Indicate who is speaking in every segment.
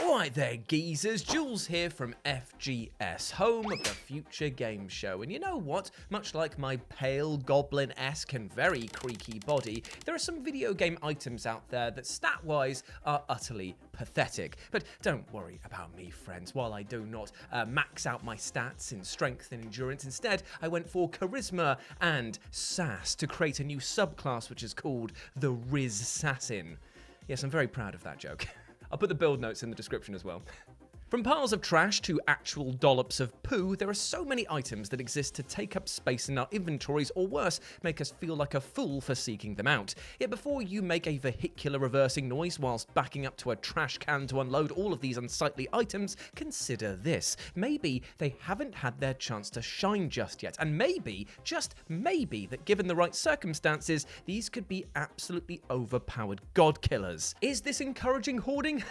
Speaker 1: Alright there, geezers, Jules here from FGS, home of the Future Game Show. And you know what? Much like my pale, goblin-esque and very creaky body, there are some video game items out there that stat-wise are utterly pathetic. But don't worry about me, friends. While I do not max out my stats in strength and endurance, instead I went for charisma and sass to create a new subclass which is called the Riz-Assassin. Yes, I'm very proud of that joke. I'll put the build notes in the description as well. From piles of trash to actual dollops of poo, there are so many items that exist to take up space in our inventories, or worse, make us feel like a fool for seeking them out. Yet before you make a vehicular reversing noise whilst backing up to a trash can to unload all of these unsightly items, consider this. Maybe they haven't had their chance to shine just yet, and maybe, just maybe, that given the right circumstances, these could be absolutely overpowered god killers. Is this encouraging hoarding?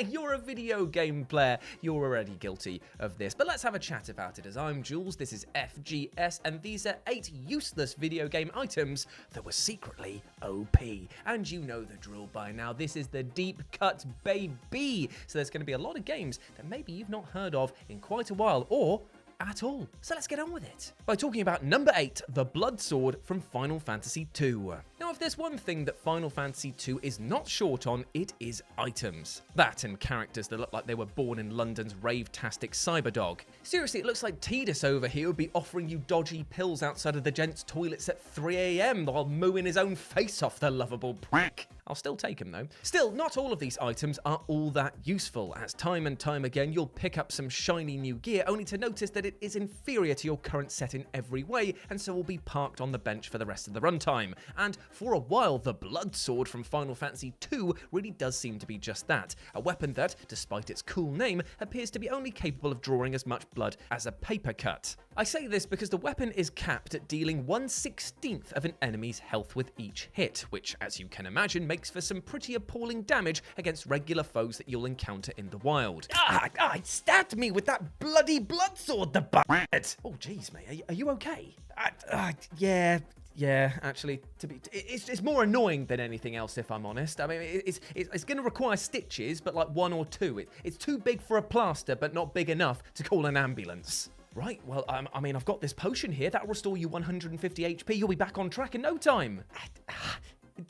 Speaker 1: You're a video game player. You're already guilty of this. But let's have a chat about it, as I'm Jules, this is FGS, and these are 8 useless video game items that were secretly OP. And you know the drill by now. This is the deep cut, baby. So there's going to be a lot of games that maybe you've not heard of in quite a while, or at all. So let's get on with it by talking about number 8, the Blood Sword from Final Fantasy II. Now, if there's one thing that Final Fantasy II is not short on, it is items. That and characters that look like they were born in London's rave-tastic cyberdog. Seriously, it looks like Tidus over here would be offering you dodgy pills outside of the gents' toilets at 3 AM while mooing his own face off, the lovable prick. I'll still take him though. Still, not all of these items are all that useful, as time and time again you'll pick up some shiny new gear only to notice that it is inferior to your current set in every way, and so will be parked on the bench for the rest of the runtime. And for a while, the Blood Sword from Final Fantasy II really does seem to be just that, a weapon that, despite its cool name, appears to be only capable of drawing as much blood as a paper cut. I say this because the weapon is capped at dealing 1/16 of an enemy's health with each hit, which, as you can imagine, makes for some pretty appalling damage against regular foes that you'll encounter in the wild. It stabbed me with that bloody blood sword, the butt! Oh, jeez, mate, are you okay? Yeah, actually, it's more annoying than anything else, if I'm honest. I mean, it's going to require stitches, but like 1 or 2. It's too big for a plaster, but not big enough to call an ambulance. Right, well, I mean, I've got this potion here. That'll restore you 150 HP. You'll be back on track in no time.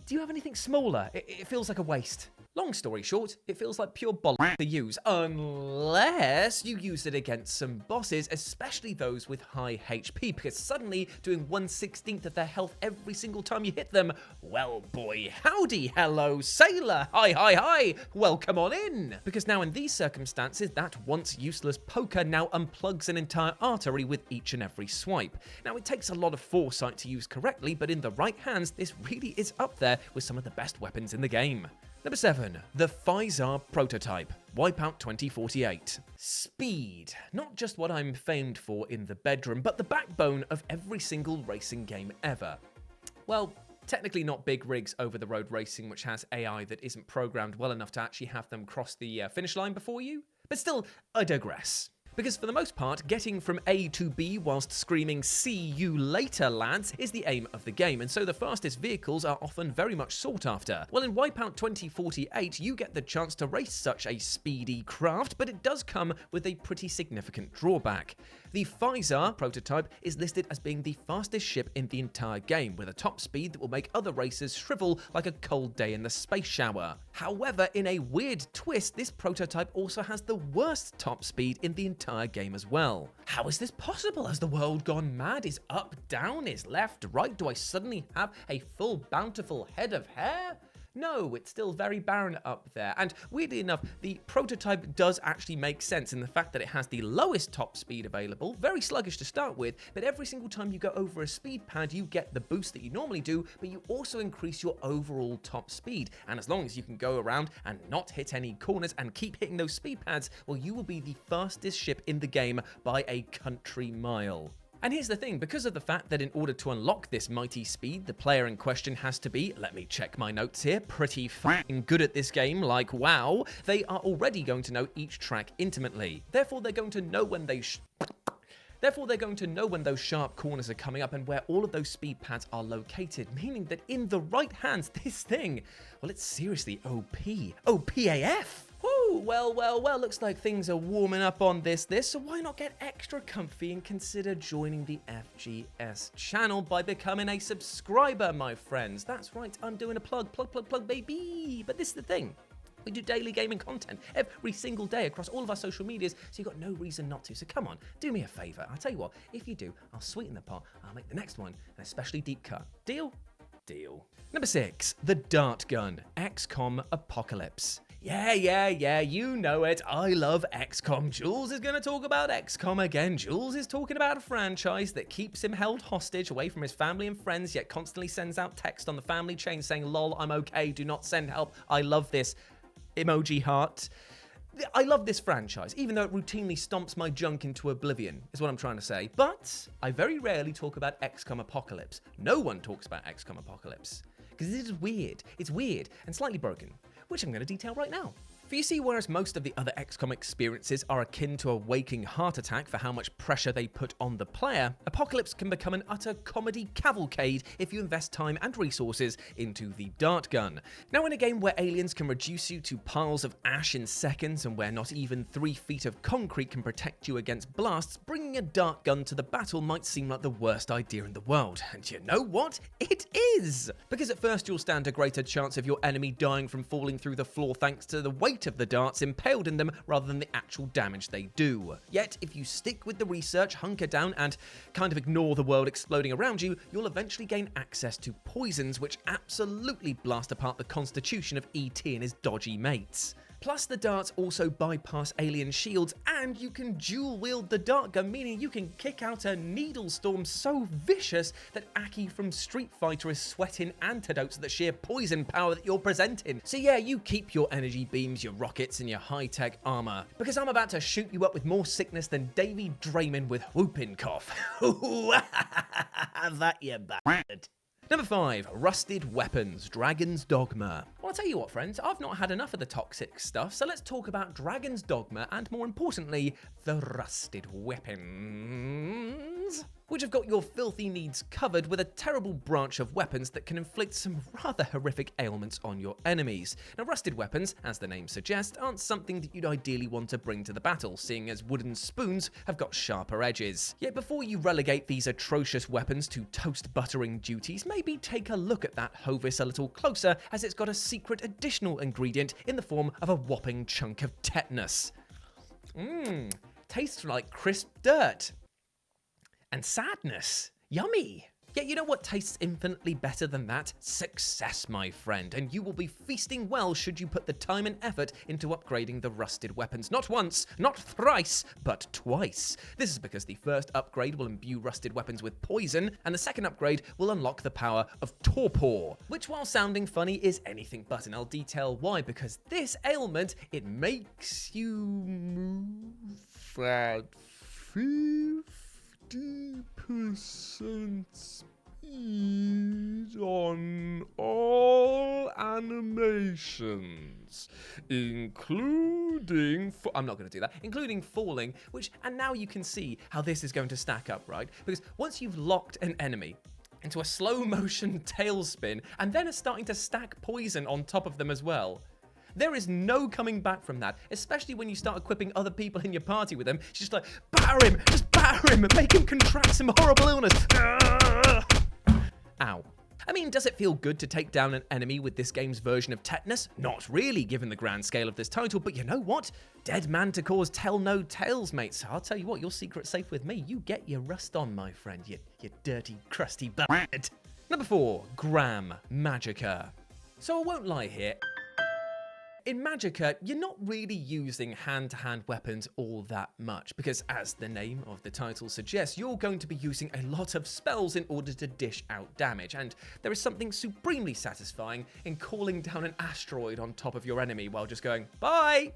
Speaker 1: Do you have anything smaller? It feels like a waste. Long story short, it feels like pure bollocks to use, unless you use it against some bosses, especially those with high HP, because suddenly doing 1/16 of their health every single time you hit them, well, boy, howdy, hello, sailor, hi, welcome on in. Because now in these circumstances, that once useless poker now unplugs an entire artery with each and every swipe. Now, it takes a lot of foresight to use correctly, but in the right hands, this really is up there with some of the best weapons in the game. Number 7, the Physar Prototype, Wipeout 2048. Speed, not just what I'm famed for in the bedroom, but the backbone of every single racing game ever. Well, technically not big rigs over-the-road racing, which has AI that isn't programmed well enough to actually have them cross the finish line before you. But still, I digress. Because for the most part, getting from A to B whilst screaming "see you later, lads" is the aim of the game, and so the fastest vehicles are often very much sought after. Well, in Wipeout 2048, you get the chance to race such a speedy craft, but it does come with a pretty significant drawback. The Physar Prototype is listed as being the fastest ship in the entire game, with a top speed that will make other racers shrivel like a cold day in the space shower. However, in a weird twist, this prototype also has the worst top speed in the entire game as well. How is this possible? Has the world gone mad? Is up down? Is left right? Do I suddenly have a full bountiful head of hair? No, it's still very barren up there. And weirdly enough, the prototype does actually make sense in the fact that it has the lowest top speed available, very sluggish to start with, but every single time you go over a speed pad, you get the boost that you normally do, but you also increase your overall top speed. And as long as you can go around and not hit any corners and keep hitting those speed pads, well, you will be the fastest ship in the game by a country mile. And here's the thing, because of the fact that in order to unlock this mighty speed, the player in question has to be, let me check my notes here, pretty f***ing good at this game, like wow, they are already going to know each track intimately. Therefore, they're going to know when those sharp corners are coming up and where all of those speed pads are located, meaning that in the right hands, this thing, well, it's seriously OP. OPAF! Woo! Ooh, well, looks like things are warming up on this, so why not get extra comfy and consider joining the FGS channel by becoming a subscriber, my friends. That's right, I'm doing a plug, baby. But this is the thing. We do daily gaming content every single day across all of our social medias, so you've got no reason not to. So come on, do me a favor. I'll tell you what, if you do, I'll sweeten the pot. I'll make the next one an especially deep cut. Deal? Deal. Number 6, the dart gun, XCOM Apocalypse. Yeah, you know it. I love XCOM. Jules is going to talk about XCOM again. Jules is talking about a franchise that keeps him held hostage away from his family and friends, yet constantly sends out text on the family chain saying, lol, I'm okay, do not send help. I love this. Emoji heart. I love this franchise, even though it routinely stomps my junk into oblivion, is what I'm trying to say. But I very rarely talk about XCOM Apocalypse. No one talks about XCOM Apocalypse. Because it is weird. It's weird and slightly broken, which I'm going to detail right now. For you see, whereas most of the other XCOM experiences are akin to a waking heart attack for how much pressure they put on the player, Apocalypse can become an utter comedy cavalcade if you invest time and resources into the dart gun. Now, in a game where aliens can reduce you to piles of ash in seconds and where not even 3 feet of concrete can protect you against blasts, bringing a dart gun to the battle might seem like the worst idea in the world. And you know what? It is! Because at first you'll stand a greater chance of your enemy dying from falling through the floor thanks to the weight of the darts impaled in them rather than the actual damage they do. Yet, if you stick with the research, hunker down, and kind of ignore the world exploding around you, you'll eventually gain access to poisons which absolutely blast apart the constitution of E.T. and his dodgy mates. Plus, the darts also bypass alien shields, and you can dual-wield the dart gun, meaning you can kick out a needle storm so vicious that Aki from Street Fighter is sweating antidotes to the sheer poison power that you're presenting. So yeah, you keep your energy beams, your rockets, and your high-tech armor, because I'm about to shoot you up with more sickness than Davy Draymond with whooping cough. That you bastard. Number 5, Rusted Weapons, Dragon's Dogma. Well, I'll tell you what, friends, I've not had enough of the toxic stuff, so let's talk about Dragon's Dogma and, more importantly, the Rusted Weapons, which have got your filthy needs covered with a terrible branch of weapons that can inflict some rather horrific ailments on your enemies. Now, rusted weapons, as the name suggests, aren't something that you'd ideally want to bring to the battle, seeing as wooden spoons have got sharper edges. Yet before you relegate these atrocious weapons to toast buttering duties, maybe take a look at that Hovis a little closer, as it's got a secret additional ingredient in the form of a whopping chunk of tetanus. Tastes like crisp dirt. And sadness. Yummy. Yet you know what tastes infinitely better than that? Success, my friend. And you will be feasting well should you put the time and effort into upgrading the rusted weapons. Not once, not thrice, but twice. This is because the first upgrade will imbue rusted weapons with poison, and the second upgrade will unlock the power of torpor, which, while sounding funny, is anything but, and I'll detail why. Because this ailment, it makes you move at 50% speed on all animations, including I'm not going to do that, including falling, and now you can see how this is going to stack up, right? Because once you've locked an enemy into a slow motion tailspin and then are starting to stack poison on top of them as well, there is no coming back from that, especially when you start equipping other people in your party with them. It's just like, batter him, just batter him, make him contract some horrible illness. Ow. I mean, does it feel good to take down an enemy with this game's version of tetanus? Not really, given the grand scale of this title, but you know what? Dead man to cause tell no tales, mates. I'll tell you what, your secret's safe with me. You get your rust on, my friend, you dirty, crusty bastard. Number 4, Graham, Magicka. So I won't lie here. In Magicka, you're not really using hand-to-hand weapons all that much, because as the name of the title suggests, you're going to be using a lot of spells in order to dish out damage, and there is something supremely satisfying in calling down an asteroid on top of your enemy while just going, bye!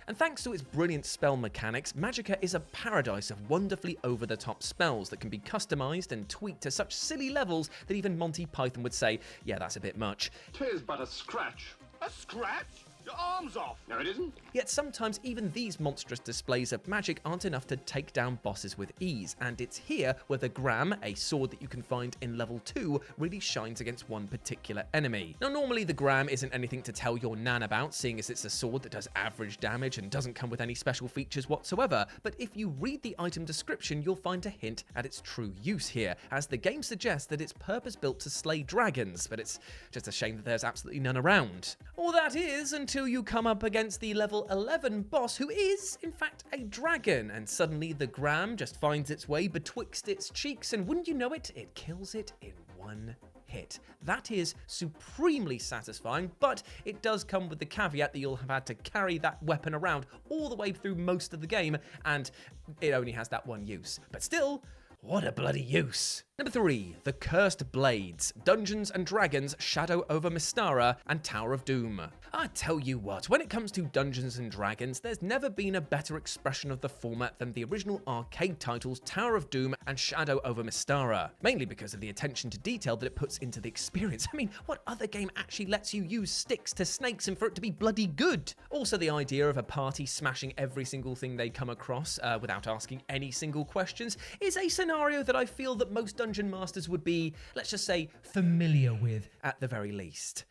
Speaker 1: And thanks to its brilliant spell mechanics, Magicka is a paradise of wonderfully over-the-top spells that can be customized and tweaked to such silly levels that even Monty Python would say, yeah, that's a bit much.
Speaker 2: 'Tis but a scratch. A scratch? your arms off. No, it isn't.
Speaker 1: Yet sometimes even these monstrous displays of magic aren't enough to take down bosses with ease, and it's here where the Gram, a sword that you can find in level 2, really shines against one particular enemy. Now normally the Gram isn't anything to tell your nan about, seeing as it's a sword that does average damage and doesn't come with any special features whatsoever, but if you read the item description you'll find a hint at its true use here, as the game suggests that it's purpose-built to slay dragons, but it's just a shame that there's absolutely none around. Or that is, until you come up against the level 11 boss, who is, in fact, a dragon, and suddenly the Gram just finds its way betwixt its cheeks, and wouldn't you know it, it kills it in one hit. That is supremely satisfying, but it does come with the caveat that you'll have had to carry that weapon around all the way through most of the game, and it only has that one use. But still, what a bloody use. Number 3, the Cursed Blades, Dungeons and Dragons, Shadow over Mystara, and Tower of Doom. I tell you what, when it comes to Dungeons and Dragons, there's never been a better expression of the format than the original arcade titles Tower of Doom and Shadow over Mystara, mainly because of the attention to detail that it puts into the experience. I mean, what other game actually lets you use sticks to snakes and for it to be bloody good? Also, the idea of a party smashing every single thing they come across without asking any single questions is a scenario that I feel that most Dungeon Masters would be, let's just say, familiar with at the very least.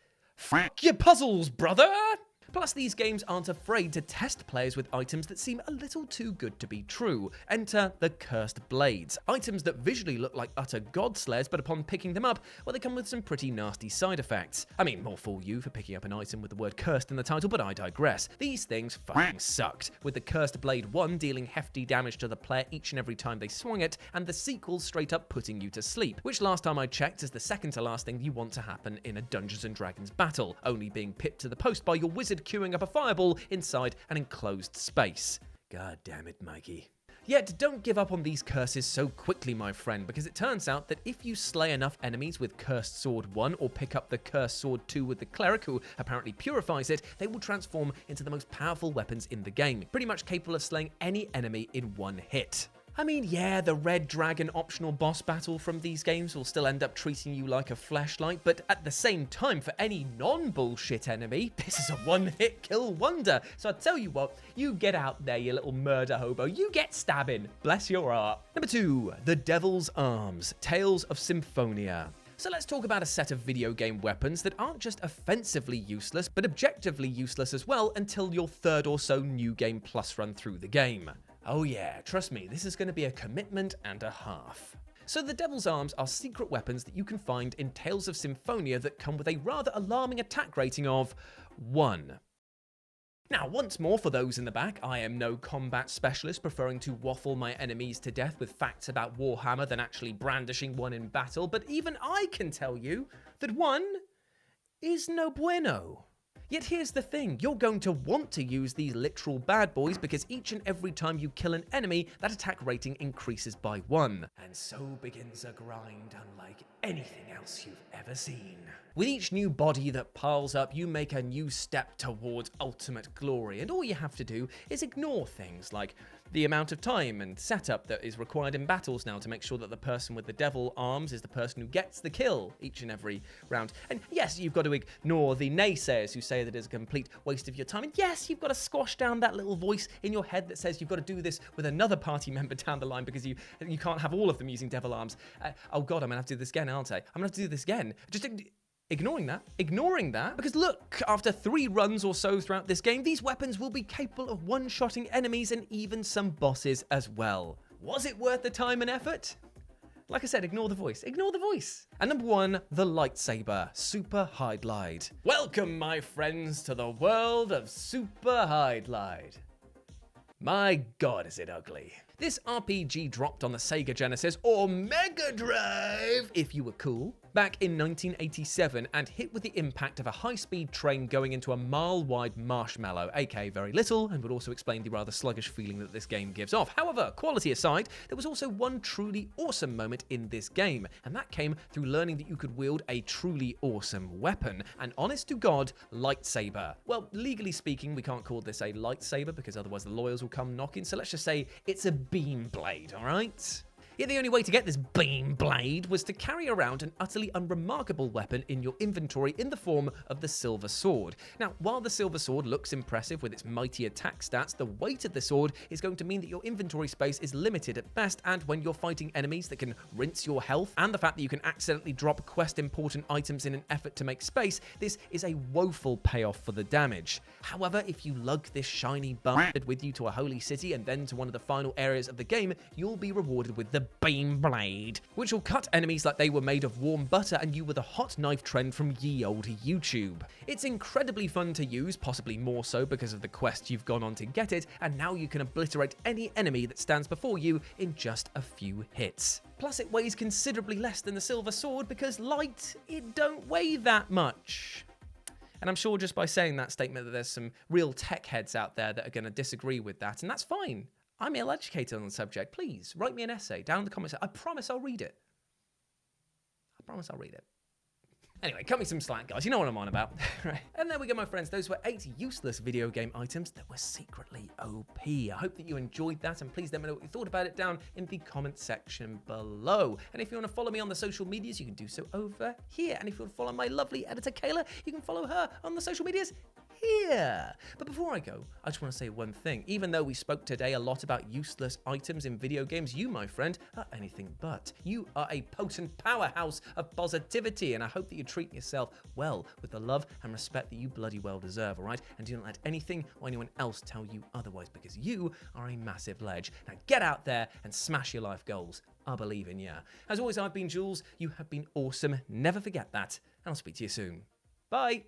Speaker 1: F your puzzles, brother! Plus, these games aren't afraid to test players with items that seem a little too good to be true. Enter the Cursed Blades. Items that visually look like utter god slayers, but upon picking them up, well, they come with some pretty nasty side effects. I mean, more fool you for picking up an item with the word cursed in the title, but I digress. These things fucking sucked, with the Cursed Blade 1 dealing hefty damage to the player each and every time they swung it, and the sequel straight up putting you to sleep, which last time I checked is the second to last thing you want to happen in a Dungeons and Dragons battle, only being pipped to the post by your wizard queuing up a fireball inside an enclosed space. God damn it, Mikey. Yet, don't give up on these curses so quickly, my friend, because it turns out that if you slay enough enemies with Cursed Sword 1 or pick up the Cursed Sword 2 with the Cleric, who apparently purifies it, they will transform into the most powerful weapons in the game, pretty much capable of slaying any enemy in one hit. I mean, yeah, the Red Dragon optional boss battle from these games will still end up treating you like a fleshlight, but at the same time, for any non-bullshit enemy, this is a one-hit kill wonder. So I tell you what, you get out there, you little murder hobo, you get stabbing. Bless your heart. Number 2, the Devil's Arms, Tales of Symphonia. So let's talk about a set of video game weapons that aren't just offensively useless, but objectively useless as well until your third or so New Game Plus run through the game. Oh yeah, trust me, this is going to be a commitment and a half. So the Devil's Arms are secret weapons that you can find in Tales of Symphonia that come with a rather alarming attack rating of 1. Now, once more, for those in the back, I am no combat specialist preferring to waffle my enemies to death with facts about Warhammer than actually brandishing one in battle, but even I can tell you that 1 is no bueno. Yet here's the thing, you're going to want to use these literal bad boys because each and every time you kill an enemy, that attack rating increases by 1. And so begins a grind unlike anything else you've ever seen. With each new body that piles up, you make a new step towards ultimate glory, and all you have to do is ignore things like the amount of time and setup that is required in battles now to make sure that the person with the devil arms is the person who gets the kill each and every round. And yes, you've got to ignore the naysayers who say that it's a complete waste of your time. And yes, you've got to squash down that little voice in your head that says you've got to do this with another party member down the line because you can't have all of them using devil arms. Oh God, I'm going to have to do this again, aren't I? I'm going to have to do this again. Just ignoring that, because look, after 3 runs or so throughout this game, these weapons will be capable of one-shotting enemies and even some bosses as well. Was it worth the time and effort? Like I said, ignore the voice. And number 1, the lightsaber, Super Hydlide. Welcome, my friends, to the world of Super Hydlide. My God, is it ugly. This RPG dropped on the Sega Genesis, or Mega Drive, if you were cool, back in 1987 and hit with the impact of a high-speed train going into a mile-wide marshmallow, aka very little, and would also explain the rather sluggish feeling that this game gives off. However, quality aside, there was also one truly awesome moment in this game, and that came through learning that you could wield a truly awesome weapon, an honest-to-God lightsaber. Well, legally speaking, we can't call this a lightsaber because otherwise the lawyers will come knocking, so let's just say it's a beam blade, alright? Yet the only way to get this beam blade was to carry around an utterly unremarkable weapon in your inventory in the form of the silver sword. Now, while the silver sword looks impressive with its mighty attack stats, the weight of the sword is going to mean that your inventory space is limited at best, and when you're fighting enemies that can rinse your health, and the fact that you can accidentally drop quest important items in an effort to make space, this is a woeful payoff for the damage. However, if you lug this shiny bastard with you to a holy city and then to one of the final areas of the game, you'll be rewarded with the beam blade, which will cut enemies like they were made of warm butter and you were the hot knife trend from ye olde YouTube. It's incredibly fun to use, possibly more so because of the quest you've gone on to get it, and now you can obliterate any enemy that stands before you in just a few hits. Plus, it weighs considerably less than the silver sword because light, it don't weigh that much. And I'm sure just by saying that statement that there's some real tech heads out there that are going to disagree with that, and that's fine. I'm ill-educated on the subject. Please, write me an essay down in the comments. I promise I'll read it. I promise I'll read it. Anyway, cut me some slack, guys. You know what I'm on about. Right. And there we go, my friends. Those were 8 useless video game items that were secretly OP. I hope that you enjoyed that, and please let me know what you thought about it down in the comment section below. And if you want to follow me on the social medias, you can do so over here. And if you want to follow my lovely editor, Kayla, you can follow her on the social medias here. But before I go, I just want to say one thing. Even though we spoke today a lot about useless items in video games, you, my friend, are anything but. You are a potent powerhouse of positivity, and I hope that you treat yourself well with the love and respect that you bloody well deserve, all right? And do not let anything or anyone else tell you otherwise, because you are a massive ledge. Now get out there and smash your life goals. I believe in ya. As always, I've been Jules. You have been awesome. Never forget that. And I'll speak to you soon. Bye.